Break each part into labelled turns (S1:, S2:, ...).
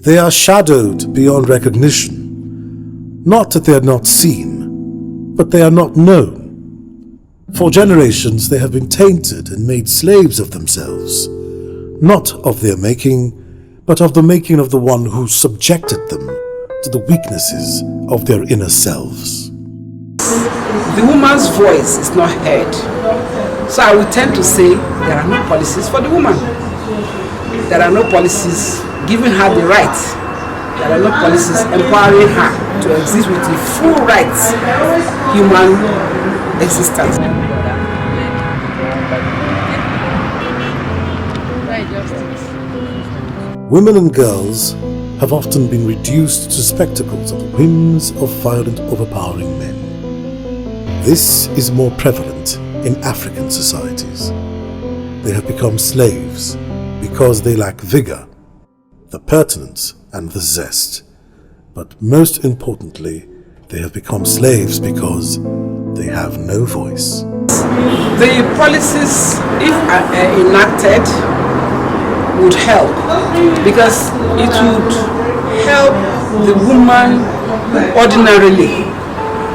S1: They are shadowed beyond recognition. Not that they are not seen, but they are not known. For generations they have been tainted and made slaves of themselves, not of their making, but of the making of the one who subjected them to the weaknesses of their inner selves.
S2: The woman's voice is not heard. So I would tend to say there are no policies for the woman. There are no policies giving her the right. There are no policies empowering her to exist with the full rights of human existence.
S1: Women and girls have often been reduced to spectacles of the whims of violent, overpowering men. This is more prevalent in African societies. They have become slaves because they lack vigor, the pertinence and the zest. But most importantly, they have become slaves because they have no voice.
S2: The policies, if enacted, would help, because it would help the woman who ordinarily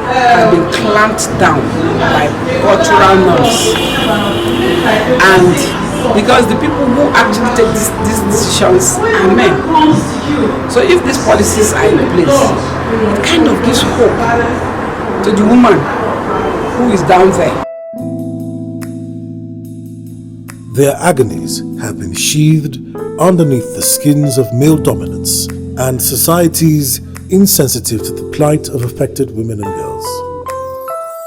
S2: has been clamped down by cultural norms, and because the people who actually take these decisions are men. So if these policies are in place, it kind of gives hope to the woman who is down there.
S1: Their agonies have been sheathed underneath the skins of male dominance and societies insensitive to the plight of affected women and girls.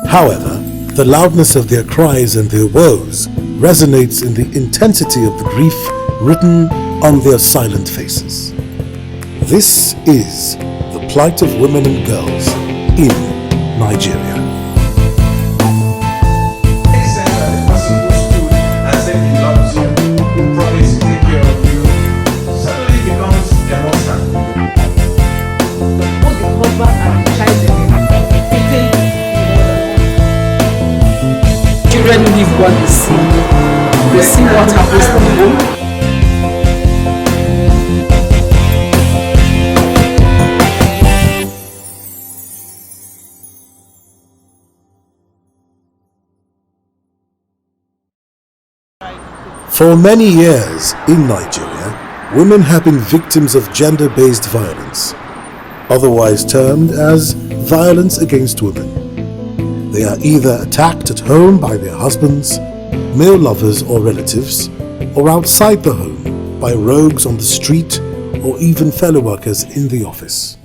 S1: However, the loudness of their cries and their woes resonates in the intensity of the grief written on their silent faces. This is the plight of women and girls in Nigeria.
S2: Children live what they see. They see what happens to them.
S1: For many years in Nigeria, women have been victims of gender-based violence, otherwise termed as violence against women. They are either attacked at home by their husbands, male lovers or relatives, or outside the home by rogues on the street or even fellow workers in the office.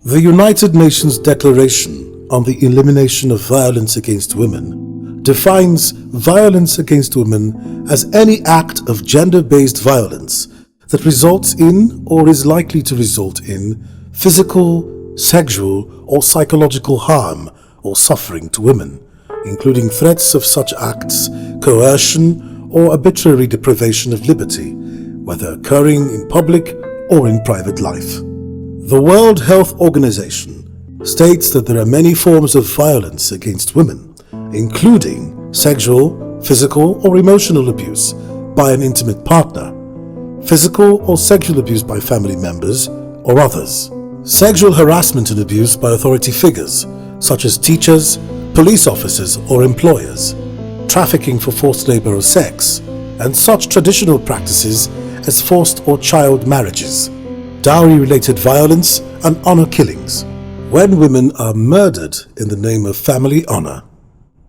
S1: The United Nations Declaration on the Elimination of Violence Against Women defines violence against women as any act of gender-based violence that results in or is likely to result in physical, sexual or psychological harm or suffering to women, including threats of such acts, coercion or arbitrary deprivation of liberty, whether occurring in public or in private life. The World Health Organization states that there are many forms of violence against women, including sexual, physical or emotional abuse by an intimate partner, physical or sexual abuse by family members or others, sexual harassment and abuse by authority figures such as teachers, police officers or employers, trafficking for forced labor or sex, and such traditional practices as forced or child marriages, dowry-related violence and honor killings, when women are murdered in the name of family honor.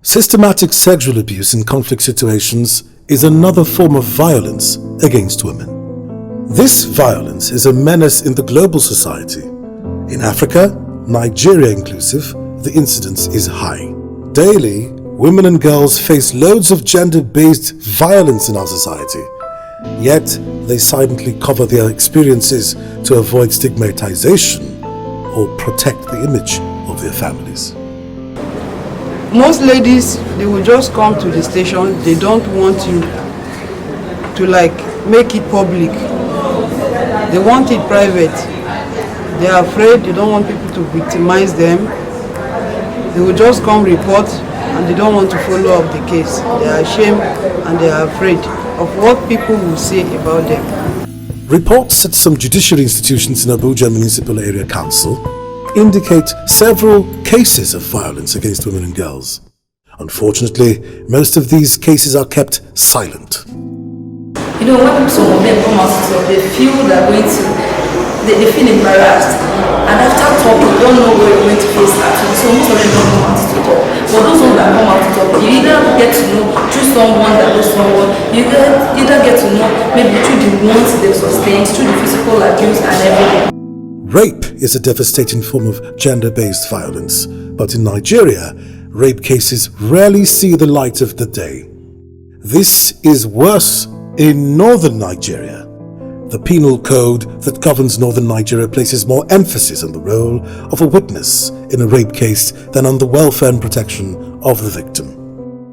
S1: Systematic sexual abuse in conflict situations is another form of violence against women. This violence is a menace in the global society. In Africa, Nigeria inclusive, the incidence is high. Daily, women and girls face loads of gender-based violence in our society, yet they silently cover their experiences to avoid stigmatization or protect the image of their families.
S3: Most ladies, they will just come to the station. They don't want you to make it public. They want it private. They are afraid. They don't want people to victimize them. They will just come report and they don't want to follow up the case. They are ashamed and they are afraid of what people will say about them.
S1: Reports at some judiciary institutions in Abuja Municipal Area Council indicate several cases of violence against women and girls. Unfortunately, most of these cases are kept silent.
S4: You know, when some of them come out to talk, they feel they're going to, they feel embarrassed. And after talking, they don't know where they're going to face action. So most of them don't come out to talk. But those ones that come out to talk, you either get to know through someone that knows someone, you either get to know maybe through the wounds they've sustained, through the physical abuse and everything.
S1: Rape is a devastating form of gender-based violence, but in Nigeria, rape cases rarely see the light of the day. This is worse in northern Nigeria. The penal code that governs northern Nigeria places more emphasis on the role of a witness in a rape case than on the welfare and protection of the victim.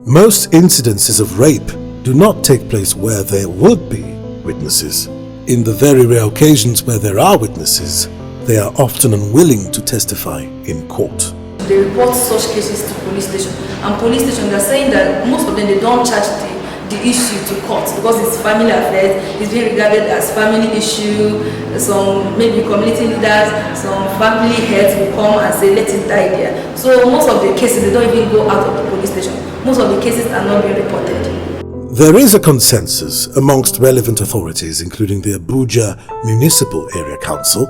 S1: Most incidences of rape do not take place where there would be witnesses. In the very rare occasions where there are witnesses, they are often unwilling to testify in court.
S4: They report such cases to police station, and police station, they're saying that most of them, they don't charge the issue to court because it's family affairs, it's being regarded as family issue. Some maybe community leaders, some family heads will come and say let it die there. So most of the cases, they don't even go out of the police station. Most of the cases are not being reported.
S1: There is a consensus amongst relevant authorities, including the Abuja Municipal Area Council,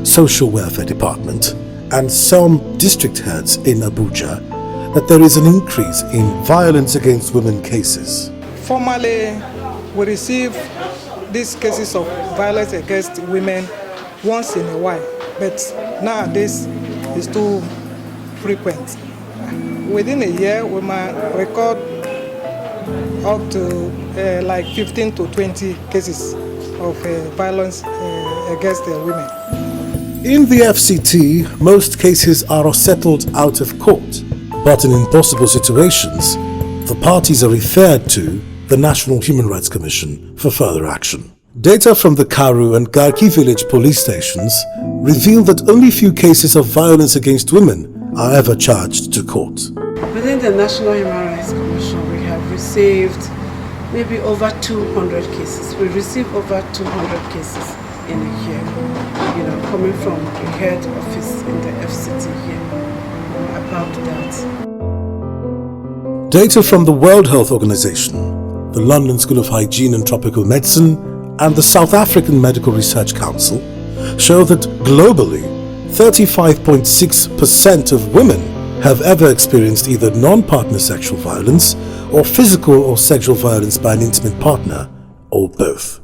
S1: Social Welfare Department, and some district heads in Abuja, that there is an increase in violence against women cases.
S5: Formerly, we receive these cases of violence against women once in a while, but nowadays it's too frequent. Within a year, we might record up to like 15 to 20 cases of violence against women.
S1: In the FCT, most cases are settled out of court, but in impossible situations, the parties are referred to the National Human Rights Commission for further action. Data from the Karu and Garki village police stations reveal that only few cases of violence against women are ever charged to court.
S3: Within the National Human Rights Commission, we have received maybe over 200 cases. We receive over 200 cases in a year, coming from the head office in the FCT here about that.
S1: Data from the World Health Organization, the London School of Hygiene and Tropical Medicine, and the South African Medical Research Council show that globally, 35.6% of women have ever experienced either non-partner sexual violence or physical or sexual violence by an intimate partner, or both.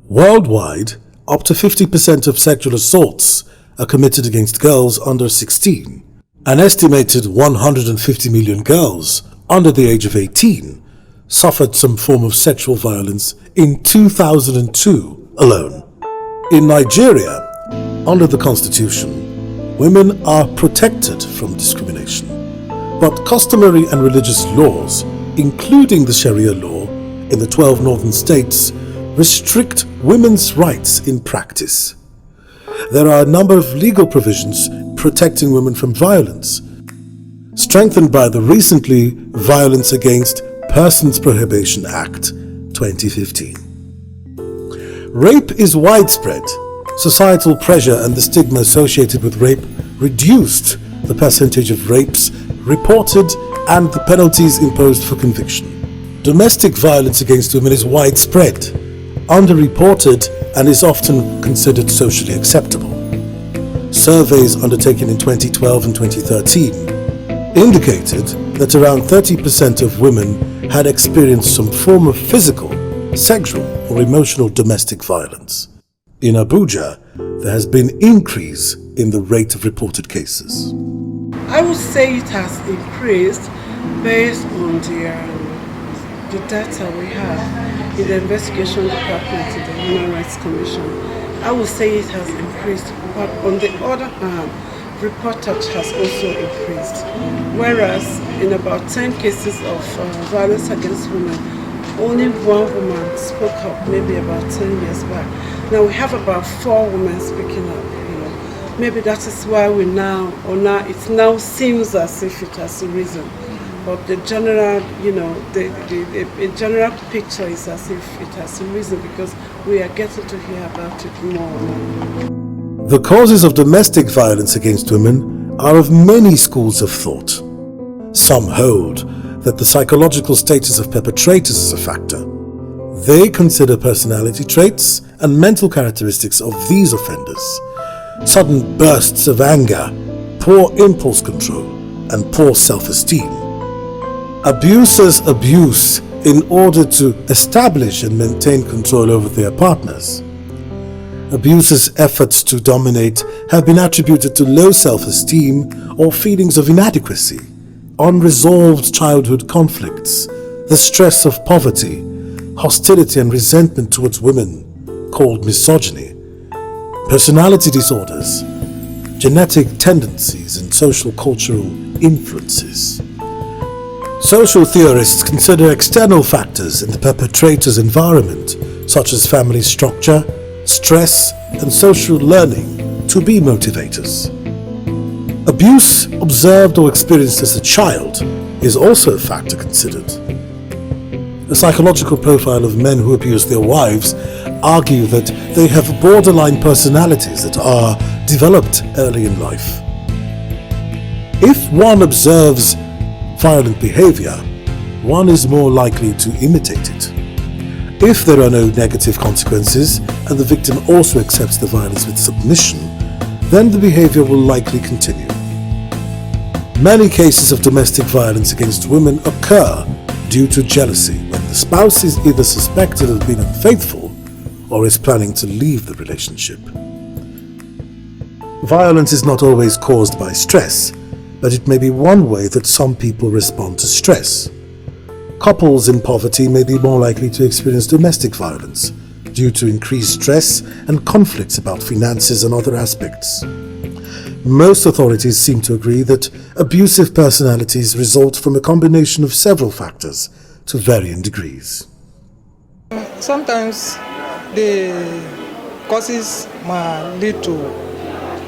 S1: Worldwide, up to 50% of sexual assaults are committed against girls under 16. An estimated 150 million girls under the age of 18 suffered some form of sexual violence in 2002 alone. In Nigeria, under the Constitution, women are protected from discrimination, but customary and religious laws, including the Sharia law in the 12 northern states, restrict women's rights in practice. There are a number of legal provisions protecting women from violence, strengthened by the recently Violence Against Persons Prohibition Act 2015. Rape is widespread. Societal pressure and the stigma associated with rape reduced the percentage of rapes reported and the penalties imposed for conviction. Domestic violence against women is widespread, underreported, and is often considered socially acceptable. Surveys undertaken in 2012 and 2013 indicated that around 30% of women had experienced some form of physical, sexual, or emotional domestic violence. In Abuja, there has been increase in the rate of reported cases.
S3: I would say it has increased based on the data we have in the investigation department in the Human Rights Commission. I would say it has increased, but on the other hand, reportage has also increased. Whereas in about 10 cases of violence against women, only one woman spoke up maybe about 10 years back. Now we have about 4 women speaking up. Maybe that is why it now seems as if it has risen.
S6: But the general, the general picture is as if it has risen because we are getting to hear about it more.
S1: The causes of domestic violence against women are of many schools of thought. Some hold that the psychological status of perpetrators is a factor. They consider personality traits and mental characteristics of these offenders, sudden bursts of anger, poor impulse control, and poor self-esteem. Abusers abuse in order to establish and maintain control over their partners. Abusers' efforts to dominate have been attributed to low self-esteem or feelings of inadequacy, unresolved childhood conflicts, the stress of poverty, hostility and resentment towards women, called misogyny, personality disorders, genetic tendencies and social cultural influences. Social theorists consider external factors in the perpetrator's environment, such as family structure, stress, and social learning, to be motivators. Abuse observed or experienced as a child is also a factor considered. The psychological profile of men who abuse their wives argue that they have borderline personalities that are developed early in life. If one observes violent behavior, one is more likely to imitate it. If there are no negative consequences and the victim also accepts the violence with submission, then the behavior will likely continue. Many cases of domestic violence against women occur due to jealousy when the spouse is either suspected of being unfaithful or is planning to leave the relationship. Violence is not always caused by stress, but it may be one way that some people respond to stress. Couples in poverty may be more likely to experience domestic violence due to increased stress and conflicts about finances and other aspects. Most authorities seem to agree that abusive personalities result from a combination of several factors to varying degrees.
S5: Sometimes the causes might lead to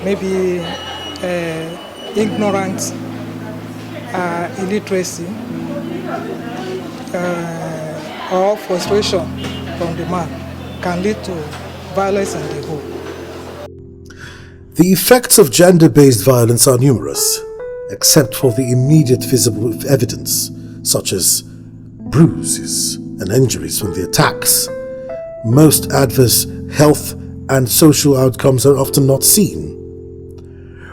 S5: maybe ignorance, illiteracy, or frustration from the man can lead to violence in the home.
S1: The effects of gender-based violence are numerous, except for the immediate visible evidence, such as bruises and injuries from the attacks. Most adverse health and social outcomes are often not seen.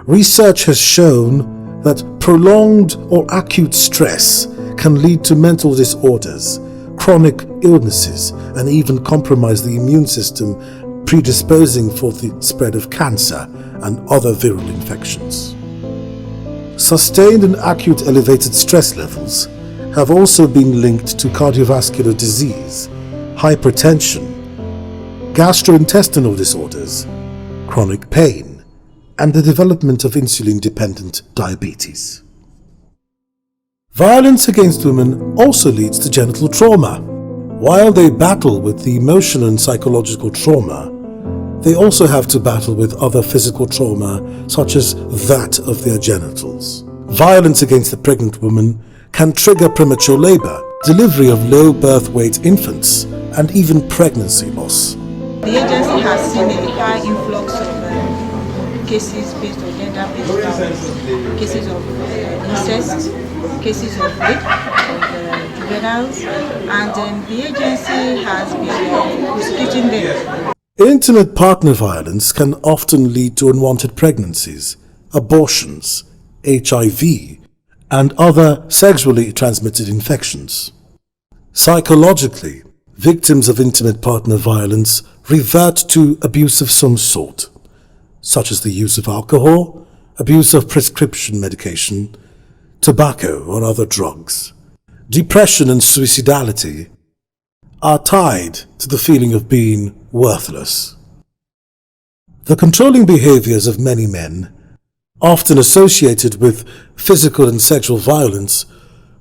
S1: Research has shown that prolonged or acute stress can lead to mental disorders, chronic illnesses, and even compromise the immune system, predisposing for the spread of cancer and other viral infections. Sustained and acute elevated stress levels have also been linked to cardiovascular disease, hypertension, gastrointestinal disorders, chronic pain, and the development of insulin-dependent diabetes. Violence against women also leads to genital trauma. While they battle with the emotional and psychological trauma, they also have to battle with other physical trauma, such as that of their genitals. Violence against a pregnant woman can trigger premature labor, delivery of low birth weight infants, and even pregnancy loss.
S7: The agency has seen a high influx of cases based on gender-based violence, cases of incest, cases of rape, of juveniles, and the agency has been prosecuting them.
S1: Intimate partner violence can often lead to unwanted pregnancies, abortions, HIV, and other sexually transmitted infections. Psychologically, victims of intimate partner violence revert to abuse of some sort, such as the use of alcohol, abuse of prescription medication, tobacco or other drugs. Depression and suicidality are tied to the feeling of being worthless. The controlling behaviors of many men, often associated with physical and sexual violence,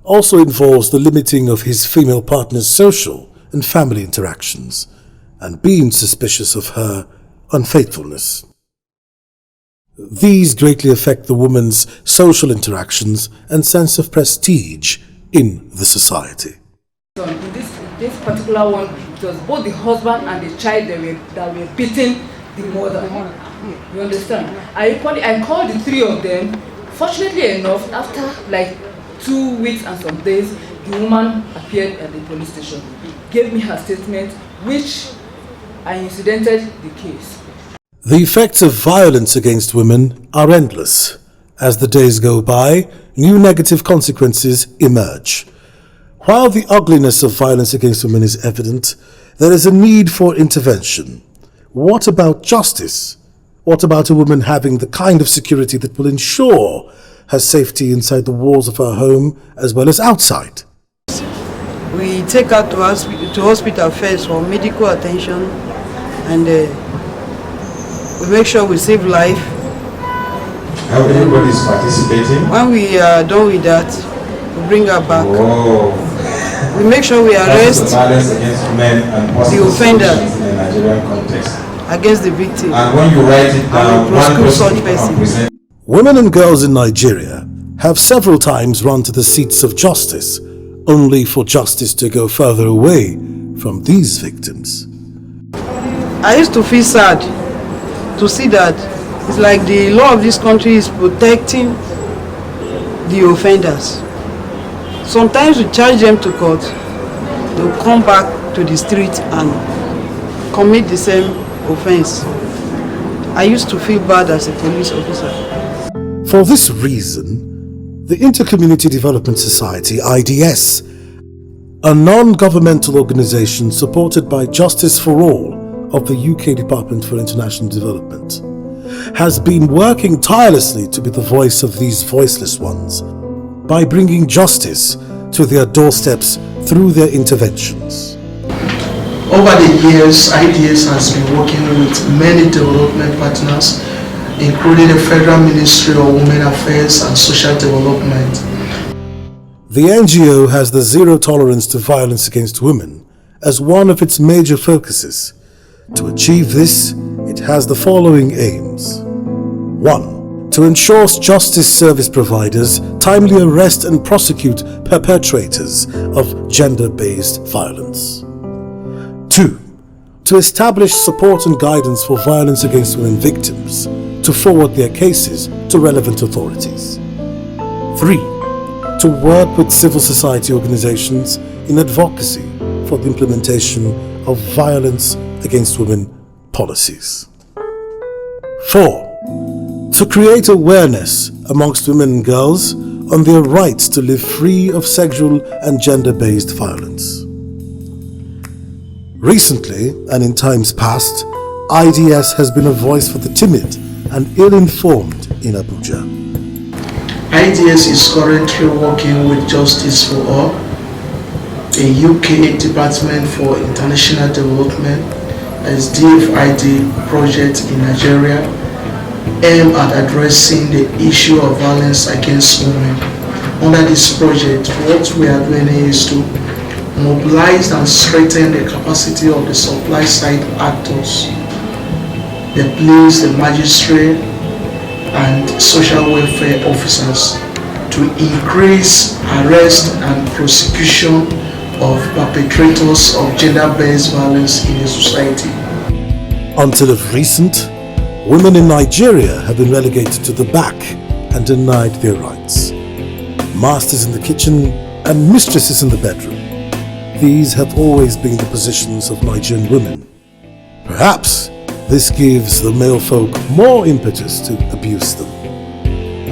S1: also involves the limiting of his female partner's social and family interactions and being suspicious of her unfaithfulness. These greatly affect the woman's social interactions and sense of prestige in the society.
S4: In this particular one, it was both the husband and the child that were beating the mother. You understand? I called the three of them. Fortunately enough, after like 2 weeks and some days, the woman appeared at the police station, gave me her statement, which I incidented the case.
S1: The effects of violence against women are endless. As the days go by, new negative consequences emerge. While the ugliness of violence against women is evident, there is a need for intervention. What about justice? What about a woman having the kind of security that will ensure her safety inside the walls of her home as well as outside?
S3: We take her to hospital first for medical attention, and we make sure we save life.
S8: Everybody is participating.
S3: When we are done with that, we bring her back.
S8: Whoa.
S3: We make sure we arrest
S8: the violence against men and
S3: the offender
S8: in the Nigerian context.
S3: Against the victim.
S8: And when you write it down, one person.
S1: Women and girls in Nigeria have several times run to the seats of justice, only for justice to go further away from these victims.
S3: I used to feel sad to see that it's like the law of this country is protecting the offenders. Sometimes we charge them to court, they'll come back to the street and commit the same offense. I used to feel bad as a police officer.
S1: For this reason, the Inter-Community Development Society, IDS, a non-governmental organization supported by Justice for All of the UK Department for International Development, has been working tirelessly to be the voice of these voiceless ones by bringing justice to their doorsteps through their interventions.
S9: Over the years, IDS has been working with many development partners, including the Federal Ministry of Women Affairs and Social Development.
S1: The NGO has the zero tolerance to violence against women as one of its major focuses. To achieve this, it has the following aims. 1. To ensure justice service providers timely arrest and prosecute perpetrators of gender-based violence. 2. To establish support and guidance for violence against women victims, to forward their cases to relevant authorities. 3. To work with civil society organizations in advocacy for the implementation of violence against women policies. 4. To create awareness amongst women and girls on their rights to live free of sexual and gender-based violence. Recently, and in times past, IDS has been a voice for the timid and ill-informed in Abuja.
S9: IDS is currently working with Justice for All, a UK Department for International Development, as DFID project in Nigeria, aimed at addressing the issue of violence against women. Under this project, what we are doing is to mobilize and strengthen the capacity of the supply side actors, the police, the magistrate, and social welfare officers to increase arrest and prosecution of perpetrators of gender-based violence in the society.
S1: Until of recent, women in Nigeria have been relegated to the back and denied their rights. Masters in the kitchen and mistresses in the bedroom. These have always been the positions of Nigerian women. Perhaps this gives the male folk more impetus to abuse them.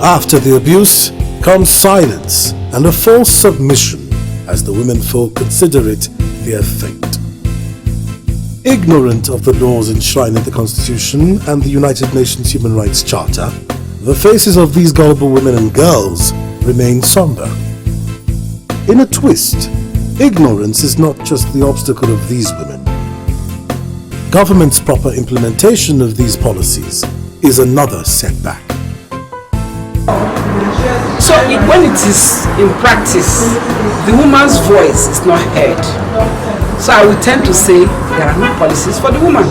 S1: After the abuse comes silence and a false submission as the women folk consider it their fate. Ignorant of the laws enshrined in the Constitution and the United Nations Human Rights Charter, the faces of these gullible women and girls remain somber. In a twist, ignorance is not just the obstacle of these women. Government's proper implementation of these policies is another setback.
S2: So when it is in practice, the woman's voice is not heard. So I would tend to say there are no policies for the woman.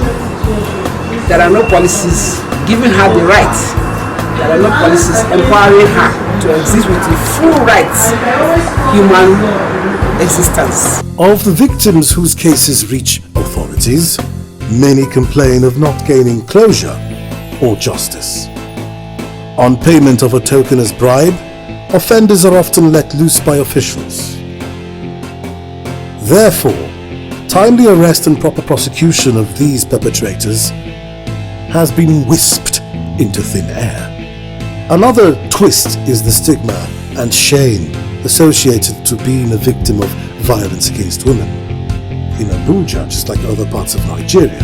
S2: There are no policies giving her the right. There are no policies empowering her. to exist with the full rights, human existence.
S1: Of the victims whose cases reach authorities, many complain of not gaining closure or justice. On payment of a token as bribe, offenders are often let loose by officials. Therefore, timely arrest and proper prosecution of these perpetrators has been whisked into thin air. Another twist is the stigma and shame associated to being a victim of violence against women. In Abuja, just like other parts of Nigeria,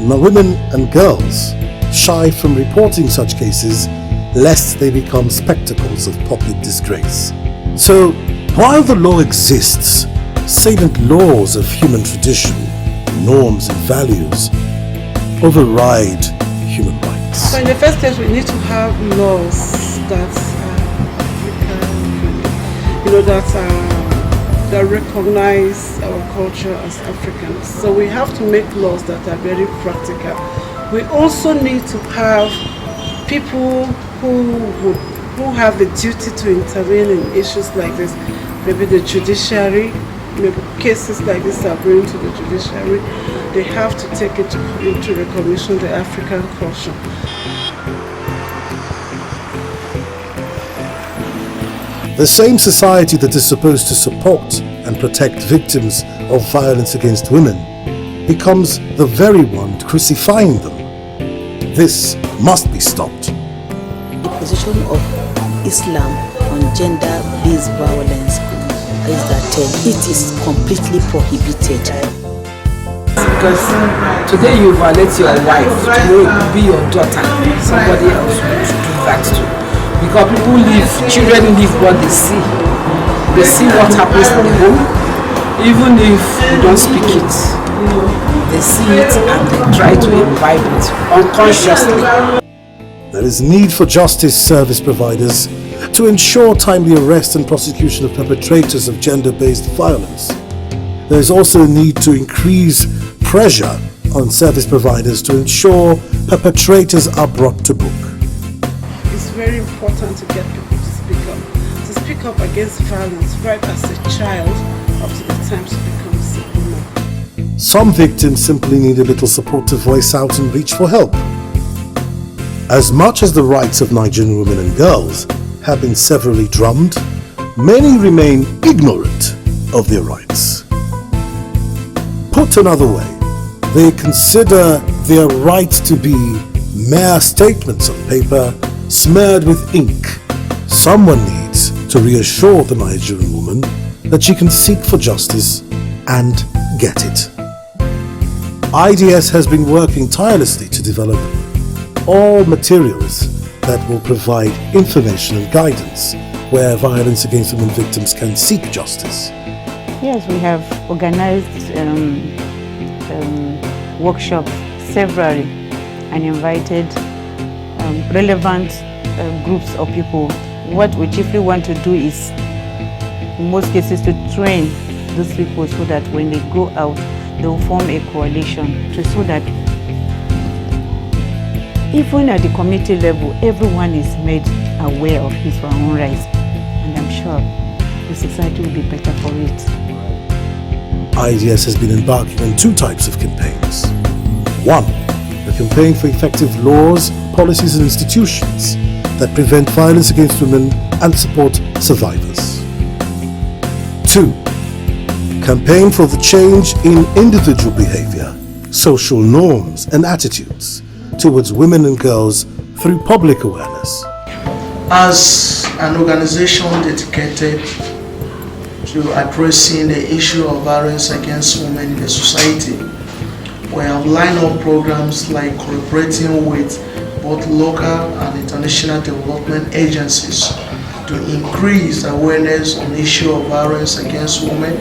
S1: women and girls shy from reporting such cases lest they become spectacles of public disgrace. So, while the law exists, salient laws of human tradition, norms and values override human rights.
S6: So in the first place, we need to have laws that that recognize our culture as Africans. So we have to make laws that are very practical. We also need to have people who have the duty to intervene in issues like this. Maybe the judiciary, maybe cases like this are going to the judiciary. They have to take it into recognition the African culture.
S1: The same society that is supposed to support and protect victims of violence against women becomes the very one crucifying them. This must be stopped.
S10: The position of Islam on gender-based violence is that it is completely prohibited.
S2: Because today you violate your wife, tomorrow it could be your daughter, somebody else will do that too. Because children live what they see. They see what happens in the home, even if you don't speak it. They see it and they try to imbibe it unconsciously.
S1: There is need for justice service providers to ensure timely arrest and prosecution of perpetrators of gender-based violence. There is also a need to increase pressure on service providers to ensure perpetrators are brought to book.
S6: It's very important to get people to speak up against violence right as a child up to the time she becomes a woman.
S1: Some victims simply need a little support to voice out and reach for help. As much as the rights of Nigerian women and girls have been severely drummed, many remain ignorant of their rights. Put another way, they consider their right to be mere statements on paper smeared with ink. Someone needs to reassure the Nigerian woman that she can seek for justice and get it. IDS has been working tirelessly to develop all materials that will provide information and guidance where violence against women victims can seek justice.
S11: Yes, we have organized workshops severally and invited relevant groups of people. What we chiefly want to do is, in most cases, to train those people so that when they go out, they will form a coalition so that even at the community level, everyone is made aware of his or her own rights. And I'm sure the society will be better for it.
S1: IDS has been embarking on two types of campaigns. One, a campaign for effective laws, policies and institutions that prevent violence against women and support survivors. Two, campaign for the change in individual behavior, social norms and attitudes towards women and girls through public awareness.
S9: As an organization dedicated to addressing the issue of violence against women in the society, we have lined up programs like collaborating with both local and international development agencies to increase awareness on the issue of violence against women.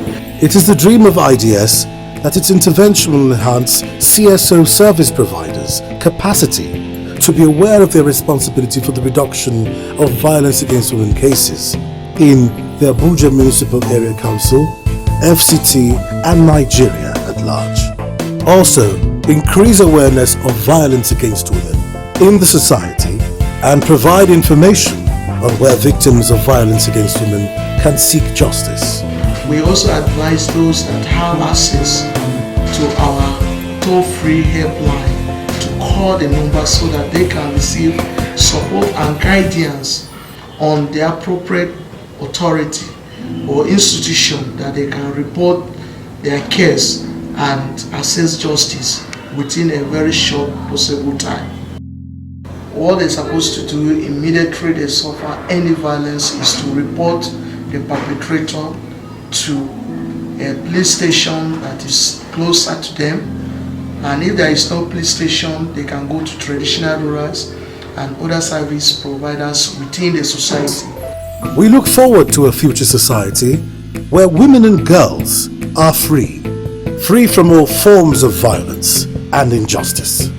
S1: It is the dream of IDS that its intervention will enhance CSO service providers' capacity to be aware of their responsibility for the reduction of violence against women cases in the Abuja Municipal Area Council, FCT and Nigeria at large. Also, increase awareness of violence against women in the society and provide information on where victims of violence against women can seek justice.
S9: We also advise those that have access to our toll-free helpline to call the number so that they can receive support and guidance on the appropriate authority or institution that they can report their case and access justice within a very short possible time. What they're supposed to do immediately they suffer any violence is to report the perpetrator to a police station that is closer to them, and if there is no police station they can go to traditional rurals and other service providers within the society.
S1: We look forward to a future society where women and girls are free from all forms of violence and injustice.